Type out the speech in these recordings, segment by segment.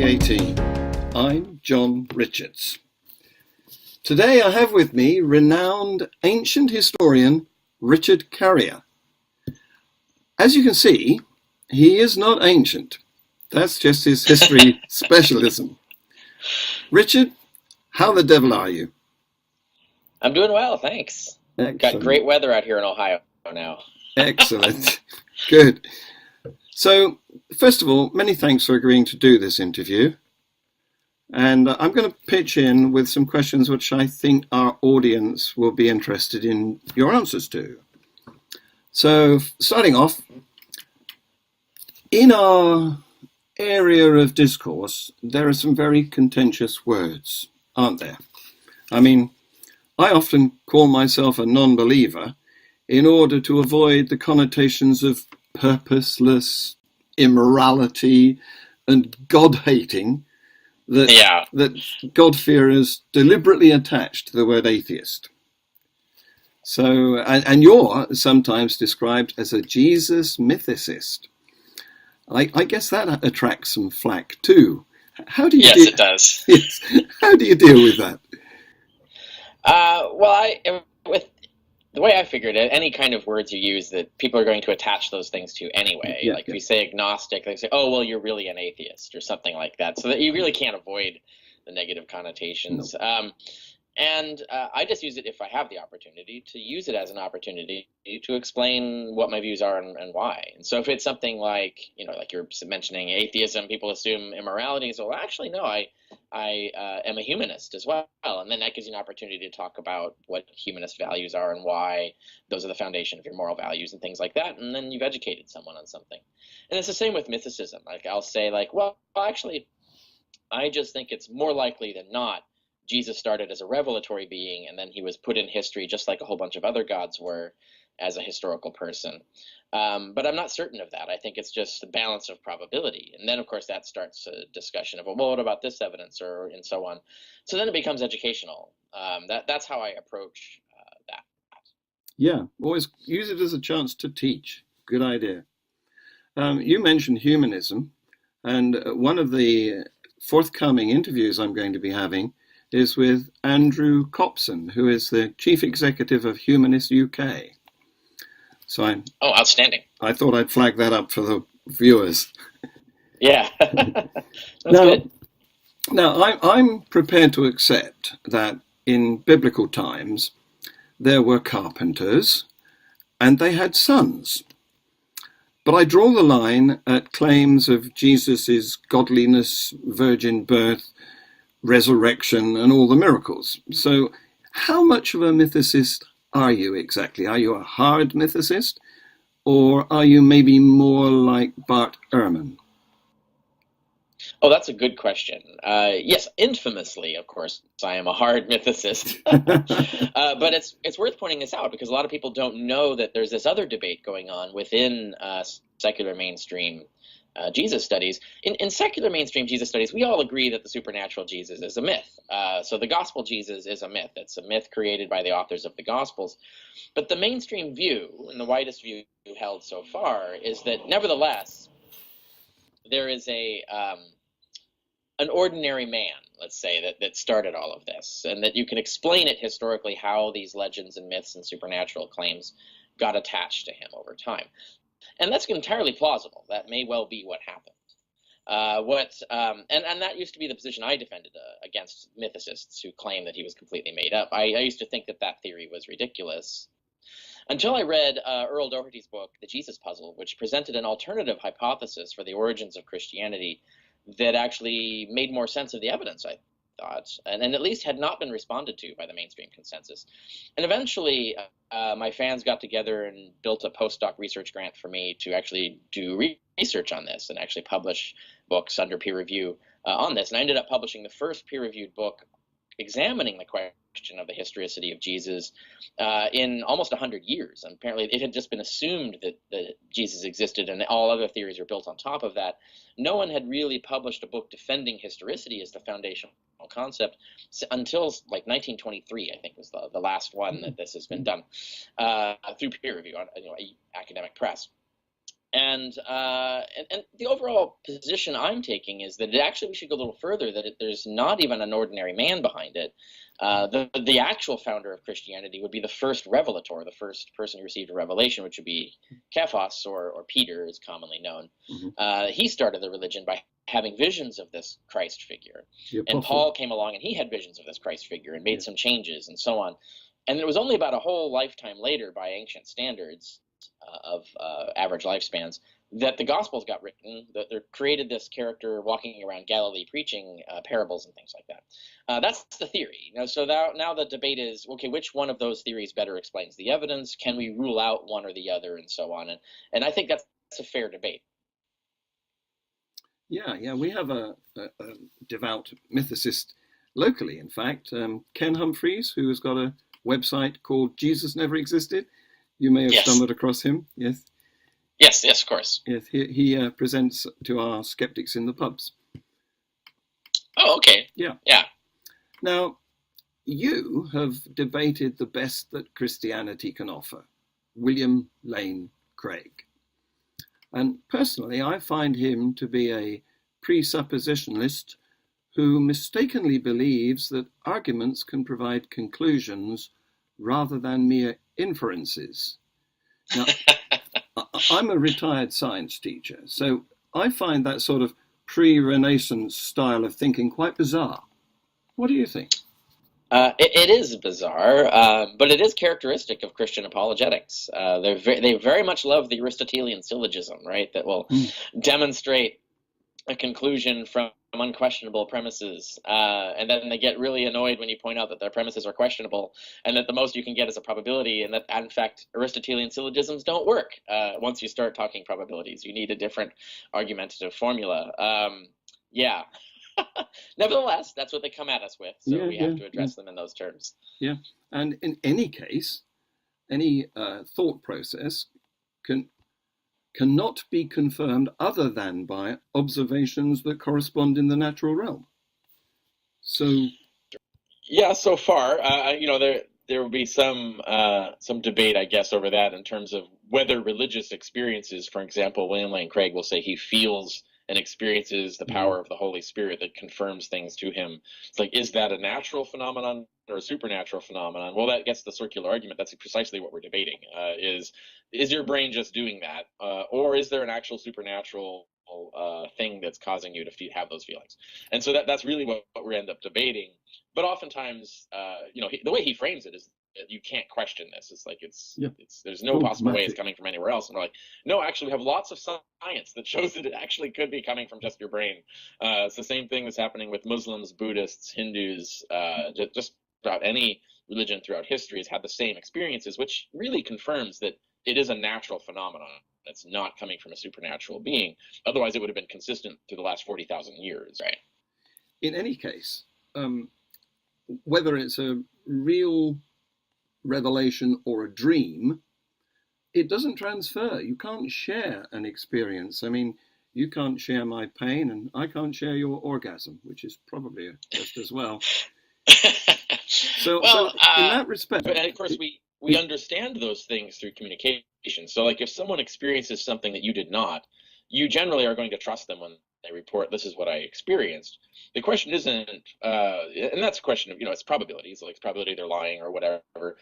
2018. I'm John Richards. Today I have with me renowned ancient historian Richard Carrier. As you can see, he is not ancient. That's just his history specialism. Richard, how the devil are you? I'm doing well, thanks. Excellent. Got great weather out here in Ohio now. Excellent. Good. So, first of all, many thanks for agreeing to do this interview. And I'm going to pitch in with some questions which I think our audience will be interested in your answers to. So, starting off, in our area of discourse, there are some very contentious words, aren't there? I mean, I often call myself a non-believer in order to avoid the connotations of purposeless immorality and God-hating that God-fearers deliberately attach to the word atheist. So, and you're sometimes described as a Jesus mythicist. I guess that attracts some flack too. How do you Yes, it does. Yes. How do you deal with that? With the way I figured it, any kind of words you use that people are going to attach those things to anyway. If you say agnostic, they say, "Oh, well, you're really an atheist," or something like that. So that you really can't avoid the negative connotations. No. I just use it if I have the opportunity to use it as an opportunity to explain what my views are and why. And so if it's something like, like you're mentioning atheism, people assume immorality. So actually, no, I am a humanist as well. And then that gives you an opportunity to talk about what humanist values are and why those are the foundation of your moral values and things like that. And then you've educated someone on something. And it's the same with mythicism. Like I'll say well, actually, I just think it's more likely than not Jesus started as a revelatory being, and then he was put in history just like a whole bunch of other gods were as a historical person. But I'm not certain of that. I think it's just the balance of probability. And then, of course, that starts a discussion of, well, what about this evidence, and so on. So then it becomes educational. That's how I approach that. Yeah, always use it as a chance to teach. Good idea. You mentioned humanism, and one of the forthcoming interviews I'm going to be having is with Andrew Copson, who is the Chief Executive of Humanist UK. So outstanding. I thought I'd flag that up for the viewers. Yeah. That's good. Now, I'm prepared to accept that in biblical times, there were carpenters and they had sons. But I draw the line at claims of Jesus's godliness, virgin birth, resurrection, and all the miracles. So how much of a mythicist are you exactly? Are you a hard mythicist, or are you maybe more like Bart Ehrman? Oh, that's a good question. Yes, infamously, of course, I am a hard mythicist. But it's worth pointing this out because a lot of people don't know that there's this other debate going on within secular mainstream Jesus studies. In secular mainstream Jesus studies, we all agree that the supernatural Jesus is a myth. So the gospel Jesus is a myth. It's a myth created by the authors of the gospels. But the mainstream view, and the widest view held so far, is that nevertheless, there is an ordinary man, let's say, that started all of this, and that you can explain it historically how these legends and myths and supernatural claims got attached to him over time. And that's entirely plausible. That may well be what happened. And that used to be the position I defended against mythicists who claim that he was completely made up. I used to think that theory was ridiculous until I read Earl Doherty's book, The Jesus Puzzle, which presented an alternative hypothesis for the origins of Christianity that actually made more sense of the evidence, I thought, and at least had not been responded to by the mainstream consensus. And eventually, my fans got together and built a postdoc research grant for me to actually do research on this and actually publish books under peer review on this. And I ended up publishing the first peer-reviewed book examining the question of the historicity of Jesus in almost 100 years. And apparently it had just been assumed that Jesus existed and all other theories were built on top of that. No one had really published a book defending historicity as the foundational concept until like 1923, I think was the last one that this has been done through peer review on academic press. And the overall position I'm taking is that actually we should go a little further, that there's not even an ordinary man behind it. The actual founder of Christianity would be the first revelator, the first person who received a revelation, which would be Cephas, or Peter, is commonly known. He started the religion by having visions of this Christ figure. And Paul came along and he had visions of this Christ figure and made some changes and so on. And it was only about a whole lifetime later, by ancient standards of average lifespans, that the Gospels got written, that they created this character walking around Galilee preaching parables and things like that. That's the theory. So now the debate is, okay, which one of those theories better explains the evidence? Can we rule out one or the other, and so on? And I think that's a fair debate. Yeah, we have a devout mythicist locally, in fact, Ken Humphreys, who has got a website called Jesus Never Existed. You may have stumbled across him, yes? Yes, of course. Yes, he presents to our skeptics in the pubs. Oh, okay. Yeah. Yeah. Now, you have debated the best that Christianity can offer, William Lane Craig. And personally, I find him to be a presuppositionalist who mistakenly believes that arguments can provide conclusions rather than mere inferences. Now, I'm a retired science teacher, so I find that sort of pre-Renaissance style of thinking quite bizarre. What do you think? It is bizarre, but it is characteristic of Christian apologetics. They very much love the Aristotelian syllogism, right? That will demonstrate a conclusion from unquestionable premises, and then they get really annoyed when you point out that their premises are questionable, and that the most you can get is a probability, and that in fact Aristotelian syllogisms don't work. Once you start talking probabilities, you need a different argumentative formula. Nevertheless, that's what they come at us with, so we have to address them in those terms. Yeah, and in any case, any thought process cannot be confirmed other than by observations that correspond in the natural realm. So, yeah, so far, there will be some debate, I guess, over that in terms of whether religious experiences, for example, William Lane Craig will say he feels and experiences the power of the Holy Spirit that confirms things to him. It's like, is that a natural phenomenon or a supernatural phenomenon? Well, that gets the circular argument. That's precisely what we're debating. Is your brain just doing that, or is there an actual supernatural thing that's causing you to have those feelings? And so that's really what we end up debating. But oftentimes, the way he frames it is, you can't question this. It's like there's no possible way it's coming from anywhere else. And we're like, no, actually, we have lots of science that shows that it actually could be coming from just your brain. It's the same thing that's happening with Muslims, Buddhists, Hindus, just about any religion throughout history has had the same experiences, which really confirms that it is a natural phenomenon. It's not coming from a supernatural being. Otherwise, it would have been consistent through the last 40,000 years, right? In any case, whether it's a real revelation or a dream, it doesn't transfer. You can't share an experience. I mean, you can't share my pain, and I can't share your orgasm, which is probably just as well. So in that respect, but of course we understand those things through communication. So like if someone experiences something that you did not, you generally are going to trust them when they report, this is what I experienced. The question isn't, and that's a question of, it's probabilities, like it's probability they're lying or whatever.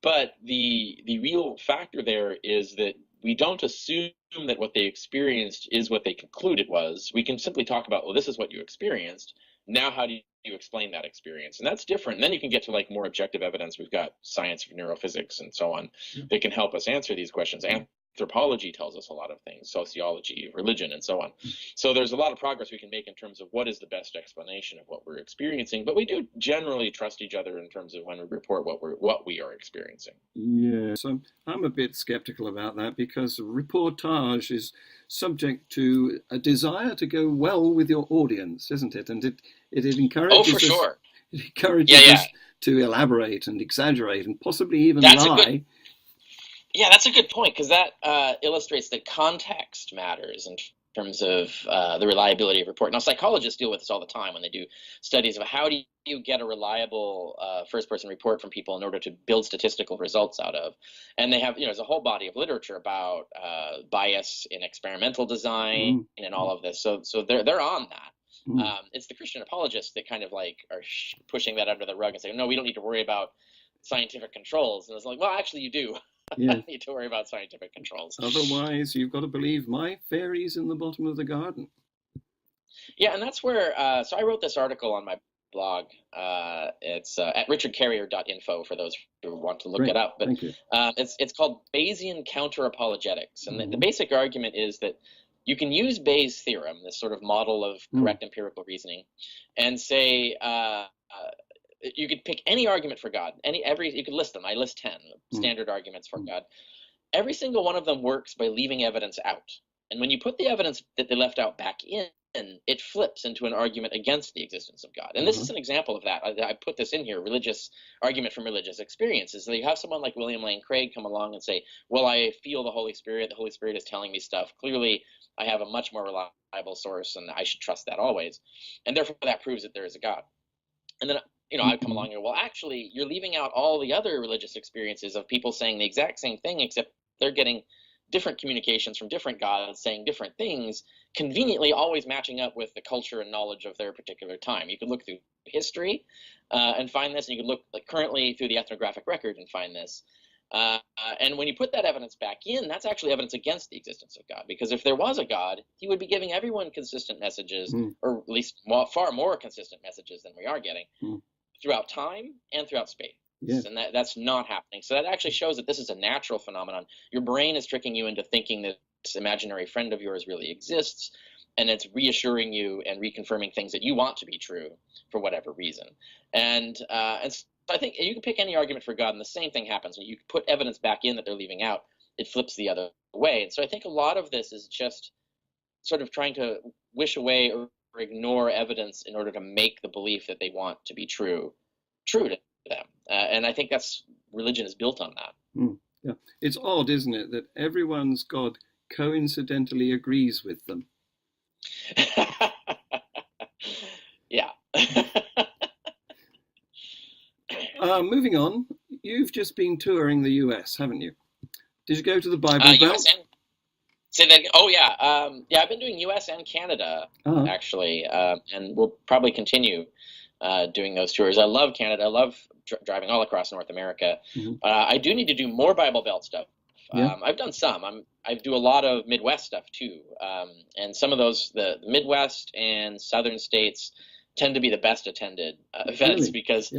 But the real factor there is that we don't assume that what they experienced is what they conclude it was. We can simply talk about, well, this is what you experienced. Now, how do you explain that experience? And that's different. And then you can get to like more objective evidence. We've got science of neurophysics and so on that can help us answer these questions. Anthropology tells us a lot of things, sociology, religion, and so on. So there's a lot of progress we can make in terms of what is the best explanation of what we're experiencing. But we do generally trust each other in terms of when we report what we are experiencing. Yeah, so I'm a bit skeptical about that, because reportage is subject to a desire to go well with your audience, isn't it? And it encourages sure. It encourages us to elaborate and exaggerate and possibly even lie. Yeah, that's a good point, because that illustrates that context matters in terms of the reliability of report. Now, psychologists deal with this all the time when they do studies of how do you get a reliable first-person report from people in order to build statistical results out of. And they have, there's a whole body of literature about bias in experimental design and all of this. So they're on that. It's the Christian apologists that kind of like are pushing that under the rug and saying, no, we don't need to worry about scientific controls. And it's like, well, actually, you do. Yes. You need to worry about scientific controls. Otherwise, you've got to believe my fairies in the bottom of the garden. Yeah, and that's where, so I wrote this article on my blog. It's at richardcarrier.info for those who want to look it up. But it's called Bayesian counter-apologetics. And the basic argument is that you can use Bayes' theorem, this sort of model of correct empirical reasoning, and say, you could pick any argument for God, you could list them. I list 10 standard arguments for God. Every single one of them works by leaving evidence out. And when you put the evidence that they left out back in, it flips into an argument against the existence of God. And this is an example of that. I put this in here, religious argument from religious experiences. So you have someone like William Lane Craig come along and say, well, I feel the Holy Spirit is telling me stuff. Clearly, I have a much more reliable source, and I should trust that always. And therefore, that proves that there is a God. And then I'd come along and go, well, actually, you're leaving out all the other religious experiences of people saying the exact same thing, except they're getting different communications from different gods saying different things, conveniently always matching up with the culture and knowledge of their particular time. You could look through history and find this, and you could look currently through the ethnographic record and find this. And when you put that evidence back in, that's actually evidence against the existence of God. Because if there was a God, he would be giving everyone consistent messages, or at least far more consistent messages than we are getting, throughout time and throughout space. Yes. And that's not happening. So that actually shows that this is a natural phenomenon. Your brain is tricking you into thinking that this imaginary friend of yours really exists, and it's reassuring you and reconfirming things that you want to be true for whatever reason. And so I think you can pick any argument for God, and the same thing happens. When you put evidence back in that they're leaving out, it flips the other way. And so I think a lot of this is just sort of trying to wish away or ignore evidence in order to make the belief that they want to be true to them. And I think religion is built on that. Yeah, it's odd, isn't it, that everyone's God coincidentally agrees with them. Yeah. Moving on, you've just been touring the US, haven't you? Did you go to the Bible Belt? Say that again. Oh, yeah. Yeah, I've been doing US and Canada, actually, and we'll probably continue doing those tours. I love Canada. I love driving all across North America. I do need to do more Bible Belt stuff. I've done some. I do a lot of Midwest stuff, too. And some of those, the Midwest and Southern states tend to be the best attended events because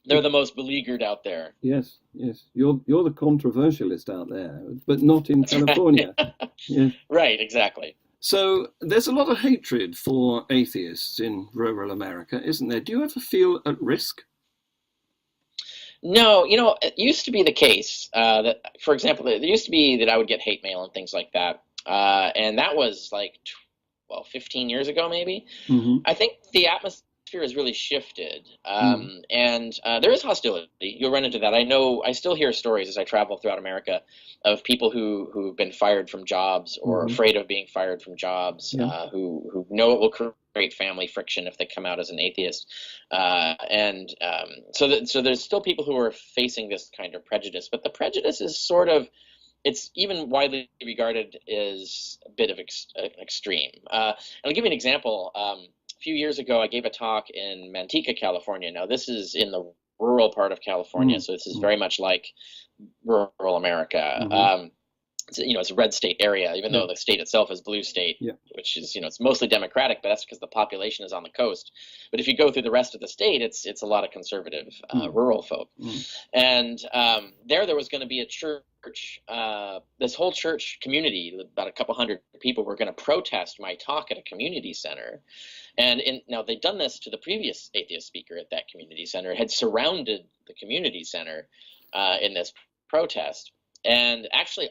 they're the most beleaguered out there. Yes. You're the controversialist out there, but not in California. Yes. Right, exactly. So there's a lot of hatred for atheists in rural America, isn't there? Do you ever feel at risk? No, it used to be the case that, for example, there used to be that I would get hate mail and things like that. And that was 15 years ago, maybe. I think the atmosphere has really shifted. And there is hostility. You'll run into that. I still hear stories as I travel throughout America of people who've been fired from jobs or afraid of being fired from jobs, who know it will create family friction if they come out as an atheist. So there's still people who are facing this kind of prejudice, but the prejudice is it's even widely regarded as a bit of extreme. And I'll give you an example. A few years ago, I gave a talk in Manteca, California. Now, this is in the rural part of California, so this is very much like rural America. It's a red state area, even though the state itself is blue state, which is, it's mostly Democratic, but that's because the population is on the coast. But if you go through the rest of the state, it's a lot of conservative rural folk. And there was going to be a church, this whole church community, about a couple hundred people were going to protest my talk at a community center. And now they'd done this to the previous atheist speaker at that community center, had surrounded the community center in this protest. And actually,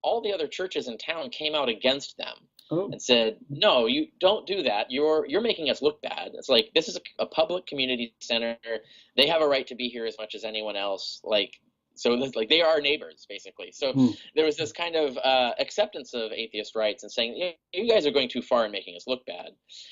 all the other churches in town came out against them and said, no, you don't do that. You're making us look bad. It's like, this is a public community center. They have a right to be here as much as anyone else. So like they are our neighbors, basically. So there was this kind of acceptance of atheist rights and saying, yeah, you guys are going too far in making us look bad.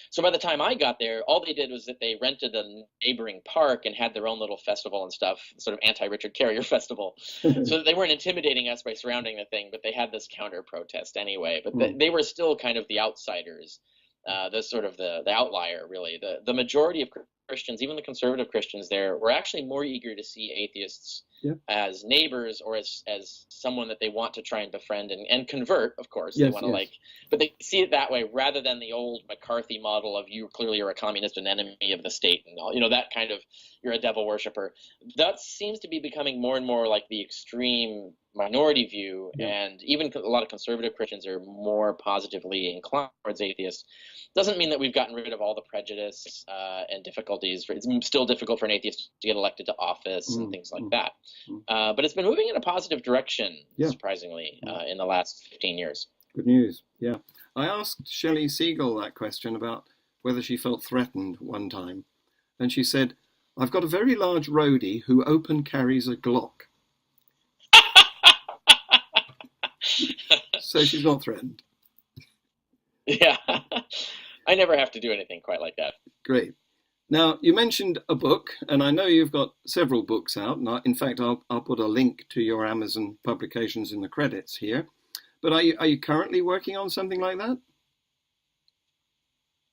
So by the time I got there, all they did was that they rented a neighboring park and had their own little festival and stuff, sort of anti-Richard Carrier festival. So they weren't intimidating us by surrounding the thing, but they had this counter protest anyway. But they were still kind of the outsiders, the sort of the outlier, really. The majority of Christians, even the conservative Christians there, were actually more eager to see atheists as neighbors or as someone that they want to try and befriend and convert, of course. They want to but they see it that way rather than the old McCarthy model of you clearly are a communist, an enemy of the state, and all, that kind of, you're a devil worshiper. That seems to be becoming more and more like the extreme minority view, and even a lot of conservative Christians are more positively inclined towards atheists. Doesn't mean that we've gotten rid of all the prejudice and difficulties. It's still difficult for an atheist to get elected to office and things like that. But it's been moving in a positive direction, surprisingly, in the last 15 years. Good news, yeah. I asked Shelley Siegel that question about whether she felt threatened one time, and she said, "I've got a very large roadie who open carries a Glock." So she's not threatened. Yeah, I never have to do anything quite like that. Great. Now, you mentioned a book, and I know you've got several books out. And in fact, I'll put a link to your Amazon publications in the credits here. But are you currently working on something like that?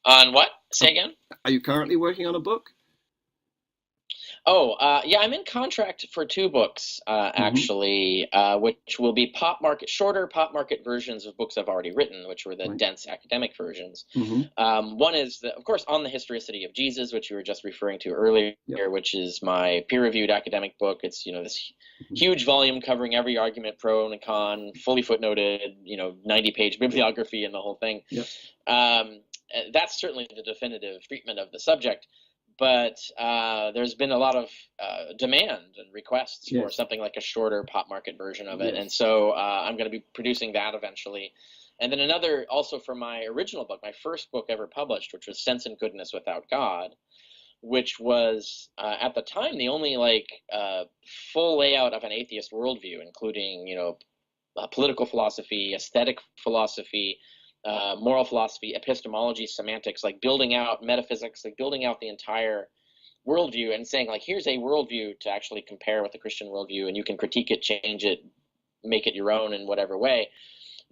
On what? Say again? Are you currently working on a book? Oh, yeah, I'm in contract for 2 books, actually, which will be shorter pop market versions of books I've already written, which were the dense academic versions. One is, of course, On the Historicity of Jesus, which you were just referring to earlier, which is my peer-reviewed academic book. It's, this huge volume covering every argument, pro and con, fully footnoted, 90-page bibliography and the whole thing. That's certainly the definitive treatment of the subject. But there's been a lot of demand and requests for something like a shorter pop market version of it. And so I'm going to be producing that eventually. And then another, also for my original book, my first book ever published, which was Sense and Goodness Without God, which was at the time the only full layout of an atheist worldview, including, political philosophy, aesthetic philosophy, moral philosophy, epistemology, semantics, like building out metaphysics, like building out the entire worldview and saying, like, here's a worldview to actually compare with the Christian worldview, and you can critique it, change it, make it your own in whatever way.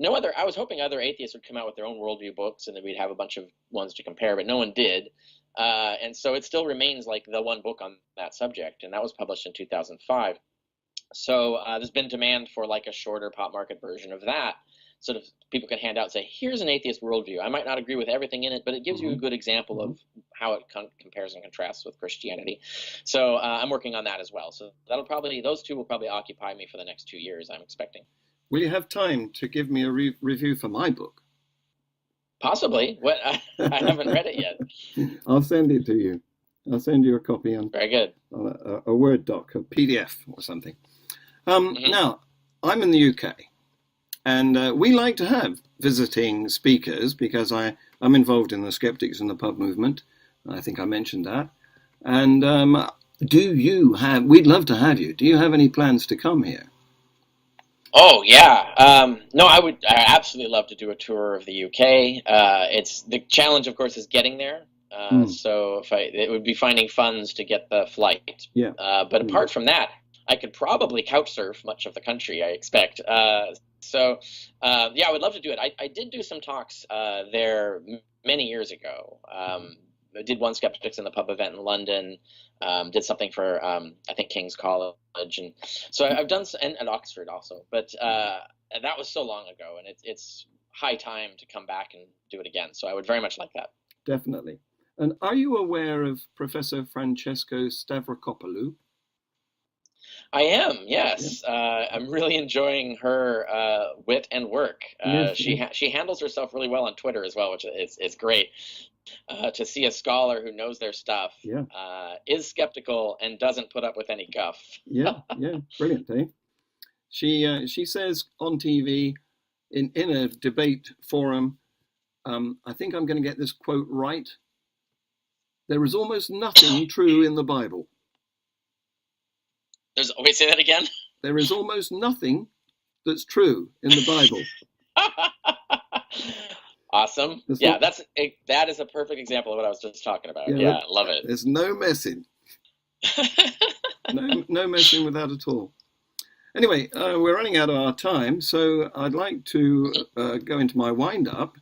I was hoping other atheists would come out with their own worldview books and then we'd have a bunch of ones to compare, but no one did. And so it still remains like the one book on that subject, and that was published in 2005. So there's been demand for like a shorter pop market version of that. Sort of people can hand out and say, here's an atheist worldview. I might not agree with everything in it, but it gives you a good example of how it compares and contrasts with Christianity. So I'm working on that as well. So those 2 will probably occupy me for the next 2 years, I'm expecting. Will you have time to give me a review for my book? Possibly. I haven't read it yet. I'll send it to you. I'll send you a copy on Very good. A Word doc, a PDF or something. Now, I'm in the UK. And we like to have visiting speakers because I'm involved in the Skeptics in the Pub movement. I think I mentioned that. And we'd love to have you. Do you have any plans to come here? Oh, yeah. No, I absolutely love to do a tour of the UK. It's the challenge, of course, is getting there. So it would be finding funds to get the flight. Yeah. But apart from that, I could probably couch surf much of the country, I expect. So, I would love to do it. I did do some talks there many years ago. I did one Skeptics in the Pub event in London, did something for, I think, King's College. And so I've done, and at Oxford also. But and that was so long ago, and it's high time to come back and do it again. So I would very much like that. Definitely. And are you aware of Professor Francesco Stavrakopoulou? I am, yes. I'm really enjoying her wit and work. She handles herself really well on Twitter as well, which is great. To see a scholar who knows their stuff, is skeptical and doesn't put up with any guff. yeah, brilliant, eh? She says on TV in a debate forum, I think I'm going to get this quote right. There is almost nothing true in the Bible. Wait, say that again? there is almost nothing that's true in the Bible. Awesome. That is a perfect example of what I was just talking about. Yeah, love it. There's no messing. No messing with that at all. Anyway, we're running out of our time, so I'd like to go into my wind-up,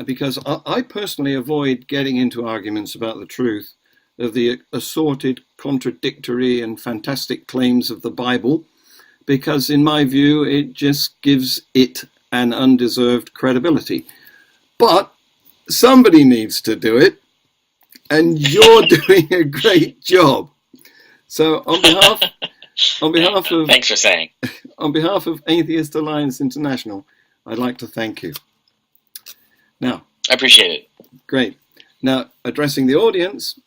because I personally avoid getting into arguments about the truth of the assorted, contradictory and fantastic claims of the Bible, because in my view it just gives it an undeserved credibility. But somebody needs to do it, and you're doing a great job. So on behalf of thanks for saying. On behalf of Atheist Alliance International, I'd like to thank you. Now, I appreciate it. Great. Now, addressing the audience,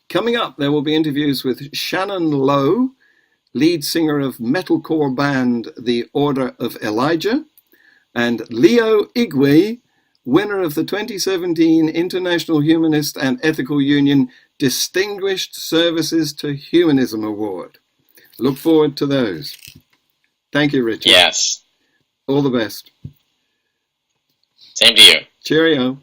coming up there will be interviews with Shannon Lowe, lead singer of metalcore band The Order of Elijah, and Leo Igwe, winner of the 2017 International Humanist and Ethical Union Distinguished Services to Humanism Award. Look forward to those. Thank you, Richard. Yes. All the best. Same to you. Cheerio.